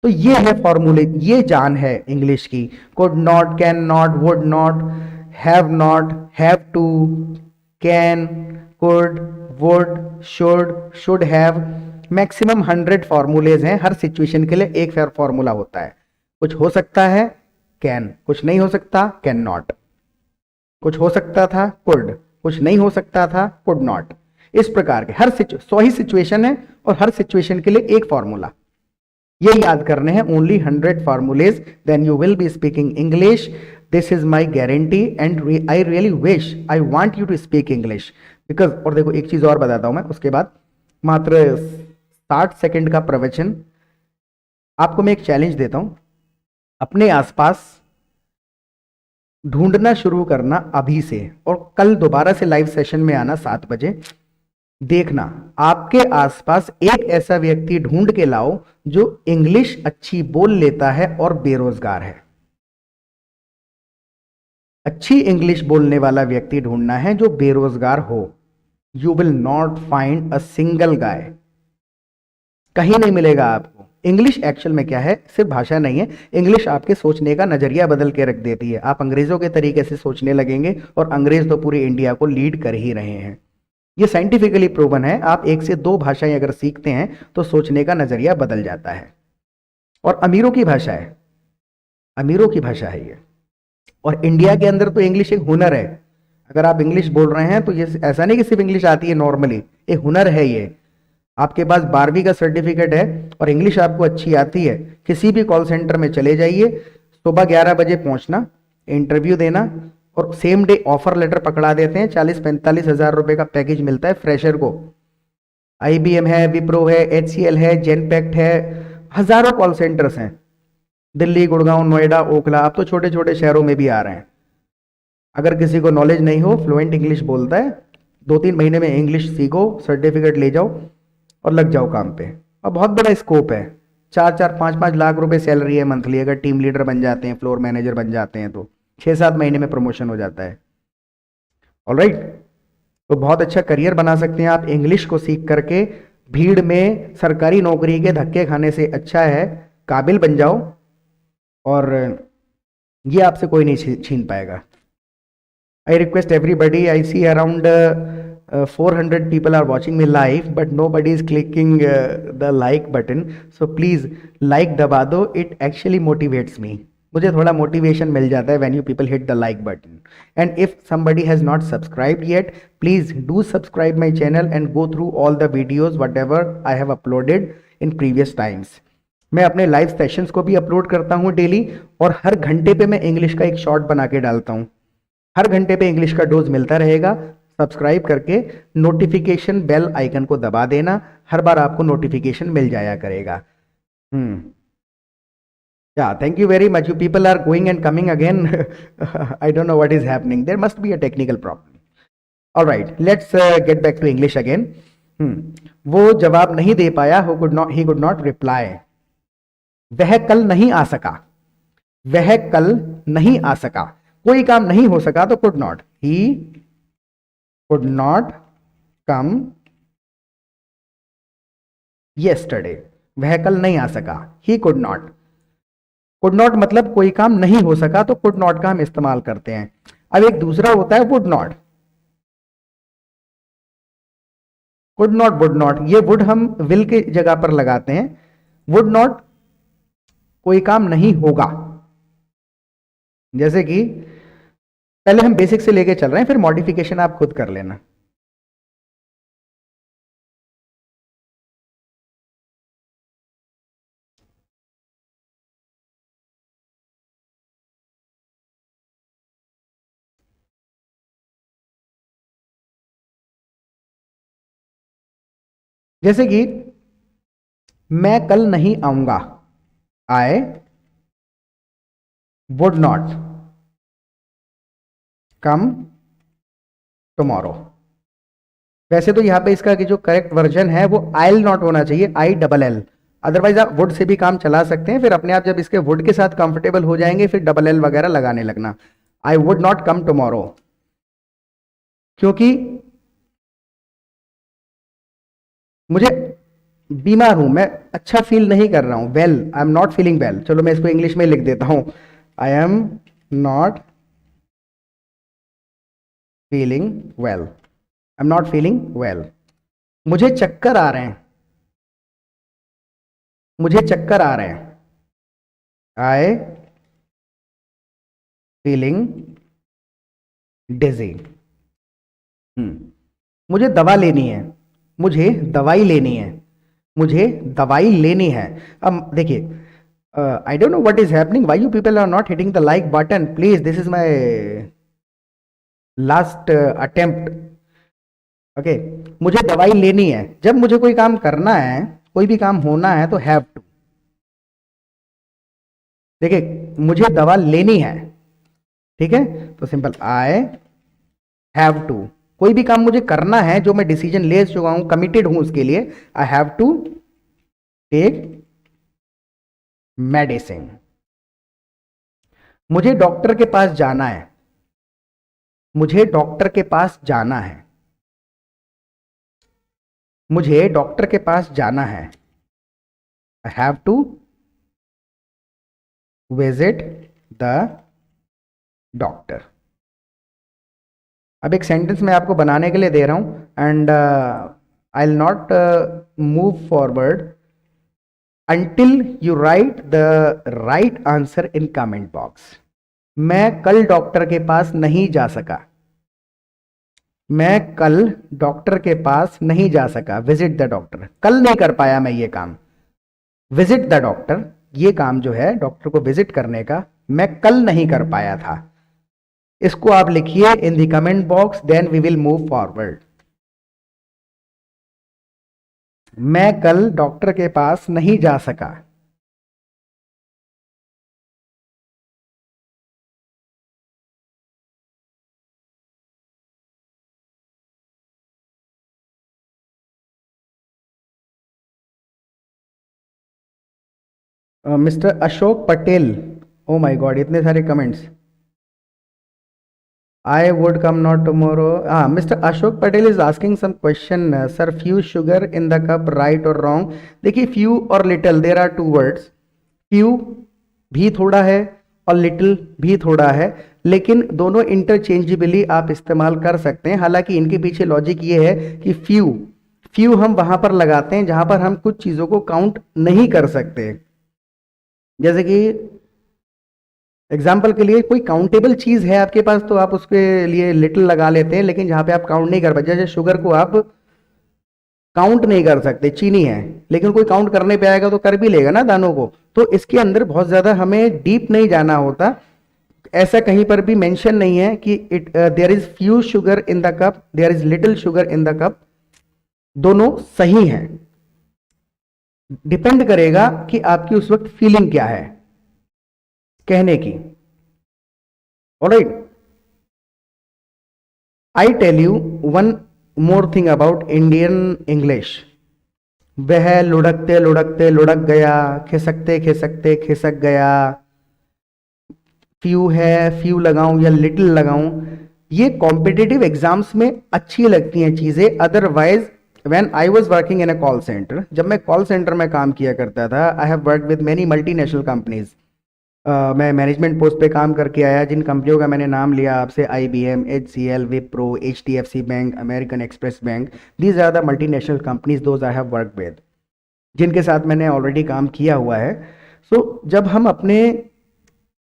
Speaker 1: तो ये है फॉर्मूले, ये जान है इंग्लिश की। Could not, can not, would not, have not, have to, can, could, would, should have. Maximum 100 formulas हैं, हर सिचुएशन के लिए एक फॉर्मूला होता है। कुछ हो सकता है कैन, कुछ नहीं हो सकता कैन नॉट, कुछ हो सकता था कुड, कुछ नहीं हो सकता था कुड नॉट। इस प्रकार के हर 100 ही सिचुएशन है और हर सिचुएशन के लिए एक फॉर्मूला, ये याद करने हैं। Only 100 formulas, then you will be speaking English. This is my guarantee and I really wish, I want you to speak English because. और देखो एक चीज और बताता हूं मैं, उसके बाद मात्र 60 सेकंड का प्रवचन। आपको मैं एक चैलेंज देता हूं, अपने आसपास ढूंढना शुरू करना अभी से, और कल दोबारा से लाइव सेशन में आना 7 बजे। देखना आपके आसपास एक ऐसा व्यक्ति ढूंढ के लाओ जो इंग्लिश अच्छी बोल लेता है और बेरोजगार है। अच्छी इंग्लिश बोलने वाला व्यक्ति ढूंढना है जो बेरोजगार हो। You will not find a single guy, कहीं नहीं मिलेगा आपको। इंग्लिश एक्चुअल में क्या है, सिर्फ भाषा नहीं है। इंग्लिश आपके सोचने का नजरिया बदल के रख देती है। आप अंग्रेजों के तरीके से सोचने लगेंगे, और अंग्रेज तो पूरी इंडिया को लीड कर ही रहे हैं। ये साइंटिफिकली प्रूवन है। आप 1 से 2 भाषाएं अगर सीखते हैं तो सोचने का नजरिया बदल जाता है। और अमीरों की भाषा है, अमीरों की भाषा है ये। और इंडिया के अंदर तो इंग्लिश एक हुनर है। अगर आप इंग्लिश बोल रहे हैं तो ये ऐसा नहीं कि सिर्फ इंग्लिश आती है, नॉर्मली एक हुनर है ये। आपके पास 12वीं का सर्टिफिकेट है और इंग्लिश आपको अच्छी आती है, किसी भी कॉल सेंटर में चले जाइए, सुबह 11 बजे पहुंचना, इंटरव्यू देना, और सेम डे ऑफर लेटर पकड़ा देते हैं। 40-45 हजार रुपए का पैकेज मिलता है फ्रेशर को। IBM है, विप्रो है, HCL है, जेनपैक्ट है, हजारों कॉल सेंटर्स हैं दिल्ली, गुड़गांव, नोएडा, ओखला। अब तो छोटे छोटे शहरों में भी आ रहे हैं। अगर किसी को नॉलेज नहीं हो, फ्लुएंट इंग्लिश बोलता है, 2-3 महीने में इंग्लिश सीखो, सर्टिफिकेट ले जाओ और लग जाओ काम पे। और बहुत बड़ा स्कोप है, 4-4 5-5 लाख रुपए सैलरी है मंथली, अगर टीम लीडर बन जाते हैं, फ्लोर मैनेजर बन जाते हैं तो 6-7 महीने में प्रमोशन हो जाता है। ऑलराइट, तो बहुत अच्छा करियर बना सकते हैं आप इंग्लिश को सीख करके। भीड़ में सरकारी नौकरी के धक्के खाने से अच्छा है काबिल बन जाओ, और ये आपसे कोई नहीं छीन पाएगा। I request everybody. I see around 400 people are watching me live, but nobody is clicking the like button. So please like दबा दो. It actually motivates me. मुझे थोड़ा मोटिवेशन मिल जाता है when you people hit the like button. And if somebody has not subscribed yet, please do subscribe my channel and go through all the videos whatever I have uploaded in previous times. मैं अपने live sessions को भी upload करता हूँ daily, और हर घंटे पे मैं इंग्लिश का एक शॉर्ट बना के डालता हूँ। हर घंटे पे इंग्लिश का डोज मिलता रहेगा। सब्सक्राइब करके नोटिफिकेशन बेल आइकन को दबा देना, हर बार आपको नोटिफिकेशन मिल जाया करेगा। Yeah, thank you very much. You people are going and coming again. I don't know what is happening. There must be a technical problem. All right, let's get back to English again. वो जवाब नहीं दे पाया, he could not reply. वह कल नहीं आ सका, वह कल नहीं आ सका, कोई काम नहीं हो सका तो could not, he could not come yesterday, वह कल नहीं आ सका, he could not. Could not मतलब कोई काम नहीं हो सका, तो कुड नॉट का हम इस्तेमाल करते हैं। अब एक दूसरा होता है would not. Could not, would not, ये वुड हम विल के जगह पर लगाते हैं। वुड नॉट कोई काम नहीं होगा, जैसे कि पहले हम बेसिक से लेके चल रहे हैं, फिर मॉडिफिकेशन आप खुद कर लेना। जैसे कि मैं कल नहीं आऊंगा, आई वुड नॉट कम टुमारो। वैसे तो यहां पे इसका कि जो करेक्ट वर्जन है वो आई नॉट होना चाहिए, ILL। अदरवाइज आप वुड से भी काम चला सकते हैं, फिर अपने आप जब इसके वुड के साथ कंफर्टेबल हो जाएंगे फिर LL वगैरह लगाने लगना। आई वुड नॉट कम टुमारो, क्योंकि मुझे बीमार हूं, मैं अच्छा फील नहीं कर रहा हूं, well, I am not feeling well. चलो मैं इसको इंग्लिश में लिख देता हूं, I am not feeling well, I am not feeling well. मुझे चक्कर आ रहे हैं, मुझे चक्कर आ रहे हैं, आई फीलिंग डिजी। मुझे दवा लेनी है, मुझे दवाई लेनी है, मुझे दवाई लेनी है। अब देखिए, I don't know what is happening, why you people are not hitting the like button. Please, this is my last attempt. Okay, मुझे दवाई लेनी है, जब मुझे कोई काम करना है, कोई भी काम होना है तो हैव टू। देखिए, मुझे दवा लेनी है, ठीक है, तो सिंपल आई हैव टू। कोई भी काम मुझे करना है, जो मैं डिसीजन ले चुका हूं, कमिटेड हूं उसके लिए, I have to take medicine. मुझे डॉक्टर के पास जाना है, मुझे डॉक्टर के पास जाना है, मुझे डॉक्टर के पास जाना है, I have to visit the doctor. अब एक सेंटेंस मैं आपको बनाने के लिए दे रहा हूं, and I will not move forward until you write the right answer in comment box. मैं कल डॉक्टर के पास नहीं जा सका, मैं कल डॉक्टर के पास नहीं जा सका, विजिट द डॉक्टर, कल नहीं कर पाया मैं ये काम। विजिट द डॉक्टर, ये काम जो है डॉक्टर को विजिट करने का, मैं कल नहीं कर पाया था। इसको आप लिखिए in the comment box, then we will move forward. मैं कल डॉक्टर के पास नहीं जा सका। Mister Ashok Patel, oh my god इतने सारे comments. I would come not tomorrow. Mr. Ashok Patel is asking some question. Sir, few sugar in the cup, right or wrong? देखिए few और little there are two words. Few भी थोड़ा है और little भी थोड़ा है, लेकिन दोनों इंटरचेंजेबली आप इस्तेमाल कर सकते हैं. हालांकि इनके पीछे लॉजिक ये है कि few हम वहां पर लगाते हैं जहां पर हम कुछ चीजों को काउंट नहीं कर सकते. जैसे कि एग्जाम्पल के लिए कोई काउंटेबल चीज है आपके पास तो आप उसके लिए लिटिल लगा लेते हैं, लेकिन जहां पे आप काउंट नहीं कर पाते, जैसे शुगर को आप काउंट नहीं कर सकते, चीनी है, लेकिन कोई काउंट करने पे आएगा तो कर भी लेगा ना दानों को. तो इसके अंदर बहुत ज्यादा हमें डीप नहीं जाना होता. ऐसा कहीं पर भी मेंशन नहीं है कि there is few sugar in the cup, there is little sugar in the cup. दोनों सही हैं. डिपेंड करेगा कि आपकी उस वक्त फीलिंग क्या है कहने की. Alright, I tell you one more thing about Indian English. वह लुढ़कते लुढ़कते लुढ़क गया, खिसकते खिसकते खिसक गया. फ्यू है, फ्यू लगाऊं या लिटिल लगाऊं, ये कॉम्पिटिटिव एग्जाम्स में अच्छी लगती हैं चीजें. Otherwise when I was working in a call centre, जब मैं कॉल सेंटर में काम किया करता था, I have worked with many multinational companies. मैं मैनेजमेंट पोस्ट पे काम करके आया. जिन कंपनियों का मैंने नाम लिया आपसे, IBM, HCL, Wipro, HDFC bank, American express bank, these are the multinational companies those I have work with, जिनके साथ मैंने ऑलरेडी काम किया हुआ है. सो जब हम अपने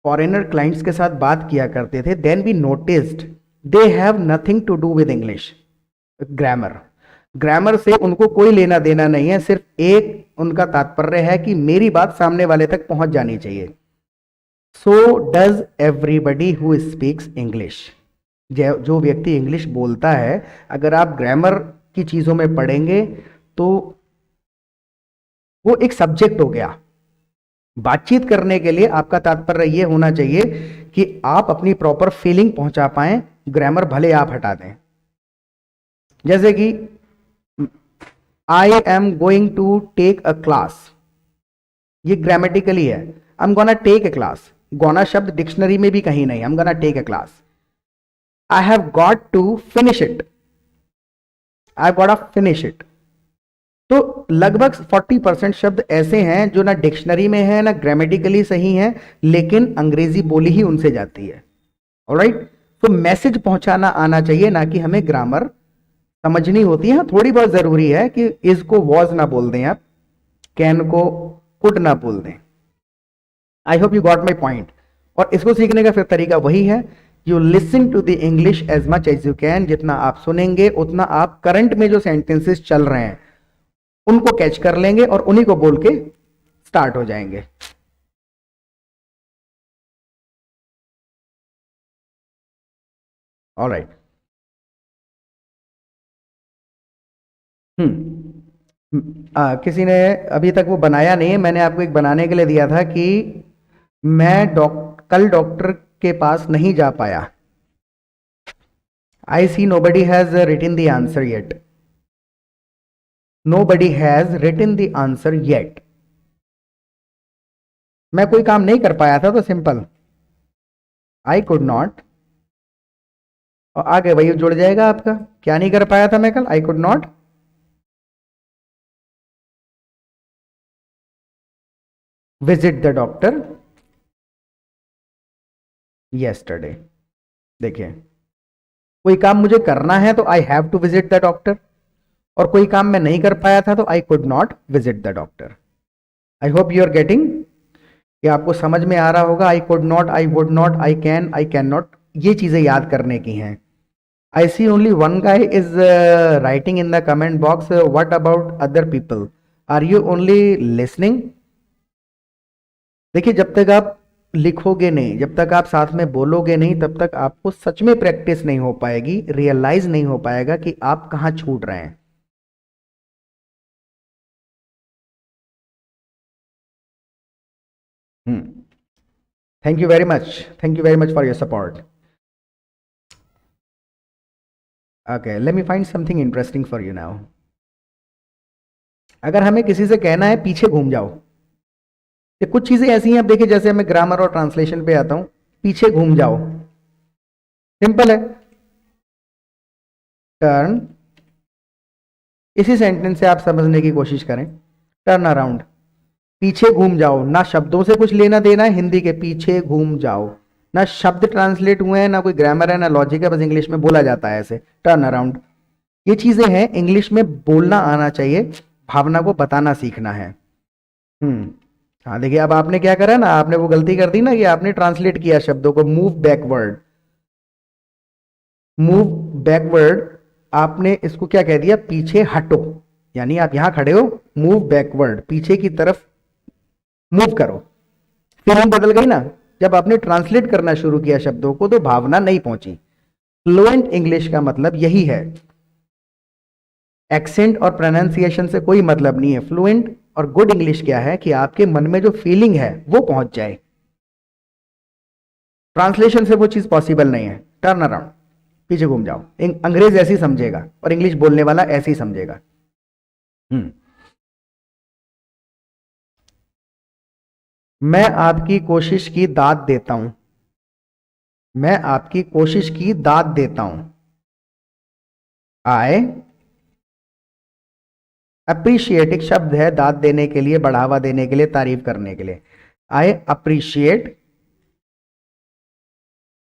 Speaker 1: फॉरेनर क्लाइंट्स के साथ बात किया करते थे, then we noticed they have nothing to do with English grammar से उनको कोई लेना देना नहीं है. सिर्फ एक उनका तात्पर्य है कि मेरी बात सामने वाले तक पहुंच जानी चाहिए. So does everybody who speaks English. जो व्यक्ति इंग्लिश बोलता है, अगर आप ग्रामर की चीजों में पढ़ेंगे तो वो एक सब्जेक्ट हो गया. बातचीत करने के लिए आपका तात्पर्य यह होना चाहिए कि आप अपनी प्रॉपर फीलिंग पहुंचा पाएं, ग्रामर भले आप हटा दें. जैसे कि I am going to take a class, ये ग्रामेटिकली है. I am gonna take a class, gonna शब्द डिक्शनरी में भी कहीं नहीं. I am gonna take a class. I have got to finish it, I got to finish it. तो लगभग 40% शब्द ऐसे हैं जो ना डिक्शनरी में है ना ग्रामेटिकली सही हैं, लेकिन अंग्रेजी बोली ही उनसे जाती है. ऑलराइट, तो मैसेज पहुंचाना आना चाहिए, ना कि हमें ग्रामर समझनी होती है. थोड़ी बहुत जरूरी है कि इज को वॉज ना बोल दें आप, कैन को कुड ना बोल दें. I hope you got my point. और इसको सीखने का फिर तरीका वही है, you listen to the English as much as you can. जितना आप सुनेंगे उतना आप करंट में जो सेंटेंसेस चल रहे हैं उनको कैच कर लेंगे और उन्हीं को बोल के स्टार्ट हो जाएंगे. ऑलराइट. किसी ने अभी तक वो बनाया नहीं है. मैंने आपको एक बनाने के लिए दिया था कि मैं कल डॉक्टर के पास नहीं जा पाया. I see nobody has written the answer yet. Nobody has written the answer yet. मैं कोई काम नहीं कर पाया था, तो सिंपल आई कुड नॉट, और आगे वही जुड़ जाएगा आपका. क्या नहीं कर पाया था मैं कल? I could not visit the doctor yesterday. देखिए, कोई काम मुझे करना है तो I have to visit the doctor, और कोई काम मैं नहीं कर पाया था तो I could not visit the doctor. I hope you are getting, कि आपको समझ में आ रहा होगा. I could not, I would not, I can not, ये चीजें याद करने की हैं. I see only one guy is writing in the comment box, what about other people, are you only listening. देखिए, जब तक आप लिखोगे नहीं, जब तक आप साथ में बोलोगे नहीं, तब तक आपको सच में प्रैक्टिस नहीं हो पाएगी, रियलाइज नहीं हो पाएगा कि आप कहां छूट रहे हैं. Thank you very much, thank you very much for your support. Okay, let me find something interesting for you now. अगर हमें किसी से कहना है पीछे घूम जाओ, ये कुछ चीजें ऐसी हैं, अब देखिए जैसे मैं ग्रामर और ट्रांसलेशन पे आता हूं, पीछे घूम जाओ, सिंपल है, टर्न, इसी सेंटेंस से आप समझने की कोशिश करें, टर्न अराउंड, पीछे घूम जाओ, ना शब्दों से कुछ लेना देना है हिंदी के, पीछे घूम जाओ, ना शब्द ट्रांसलेट हुए हैं, ना कोई ग्रामर है, ना लॉजिक है, बस इंग्लिश में बोला जाता है ऐसे, टर्न अराउंड। ये चीजें हैं, इंग्लिश में बोलना आना चाहिए, भावना को बताना सीखना है। हाँ देखिए, अब आपने क्या करा ना, आपने वो गलती कर दी ना कि आपने ट्रांसलेट किया शब्दों को, मूव बैकवर्ड, मूव बैकवर्ड, आपने इसको क्या कह दिया, पीछे हटो, यानी आप यहां खड़े हो, मूव बैकवर्ड, पीछे की तरफ मूव करो, फीलिंग बदल गई ना। जब आपने ट्रांसलेट करना शुरू किया शब्दों को तो भावना नहीं पहुंची। फ्लुएंट इंग्लिश का मतलब यही है, एक्सेंट और प्रोनाउंसिएशन से कोई मतलब नहीं है। फ्लुएंट और गुड इंग्लिश क्या है कि आपके मन में जो फीलिंग है वो पहुंच जाए। ट्रांसलेशन से वो चीज पॉसिबल नहीं है। टर्न अराउंड, पीछे घूम जाओ, अंग्रेज ऐसे ही समझेगा और इंग्लिश बोलने वाला ऐसे ही समझेगा। मैं आपकी कोशिश की दाद देता हूं, मैं आपकी कोशिश की दाद देता हूं, आई अप्रिशिएट, एक शब्द है दाद देने के लिए, बढ़ावा देने के लिए, तारीफ करने के लिए। I appreciate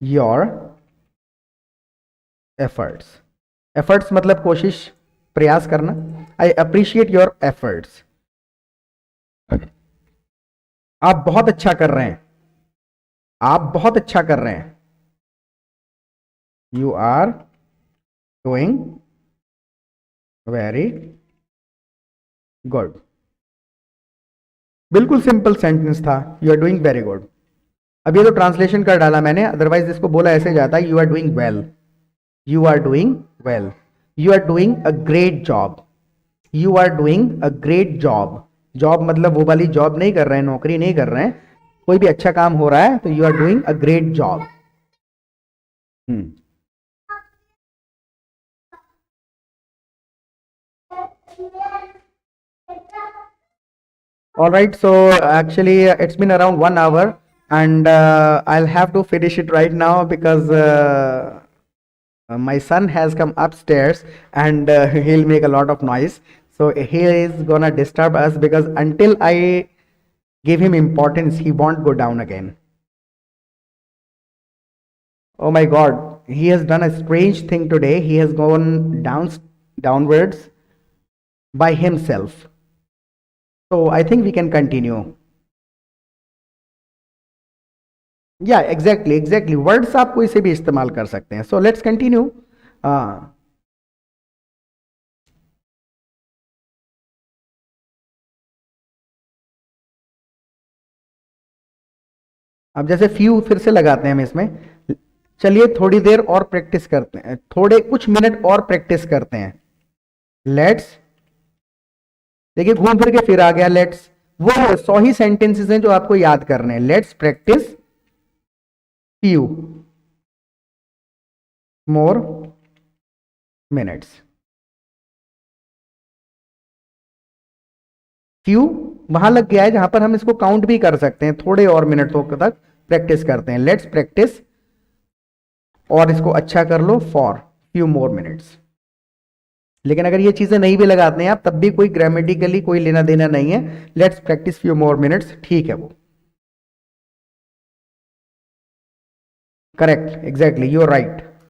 Speaker 1: your efforts, efforts मतलब कोशिश, प्रयास करना। आई अप्रिशिएट योर एफर्ट्स, आप बहुत अच्छा कर रहे हैं, आप बहुत अच्छा कर रहे हैं, you are doing very good. बिल्कुल सिंपल सेंटेंस था, you are doing very good. अब ये तो ट्रांसलेशन कर डाला मैंने, अदरवाइज इसको बोला ऐसे जाता है, you are doing well, you are doing well, you are doing a great job, you are doing a great job. Job मतलब वो वाली जॉब नहीं कर रहे हैं, नौकरी नहीं कर रहे हैं, कोई भी अच्छा काम हो रहा है तो you are doing a great job. All right, so actually it's been around 1 hour and I'll have to finish it right now because my son has come upstairs and he'll make a lot of noise. So he is gonna disturb us because until I give him importance, he won't go down again. Oh my God, he has done a strange thing today. He has gone downwards by himself. So I think we can continue. या exactly words आप कोई से भी इस्तेमाल कर सकते हैं। So let's continue. अब जैसे फ्यू फिर से लगाते हैं हम इसमें, चलिए थोड़ी देर और प्रैक्टिस करते हैं, थोड़े कुछ मिनट और प्रैक्टिस करते हैं। लेट्स, देखिए घूम फिर के फिर आ गया लेट्स, वो 100 ही सेंटेंसेस हैं जो आपको याद करने हैं। Let's practice few more minutes. Few वहां लग गया है जहां पर हम इसको काउंट भी कर सकते हैं, थोड़े और मिनटों तक प्रैक्टिस करते हैं। लेट्स प्रैक्टिस, और इसको अच्छा कर लो, फॉर फ्यू मोर मिनट्स। लेकिन अगर ये चीजें नहीं भी लगाते हैं आप, तब भी कोई ग्रामेटिकली कोई लेना देना नहीं है। Let's practice few more minutes, ठीक है वो correct, exactly, you are right.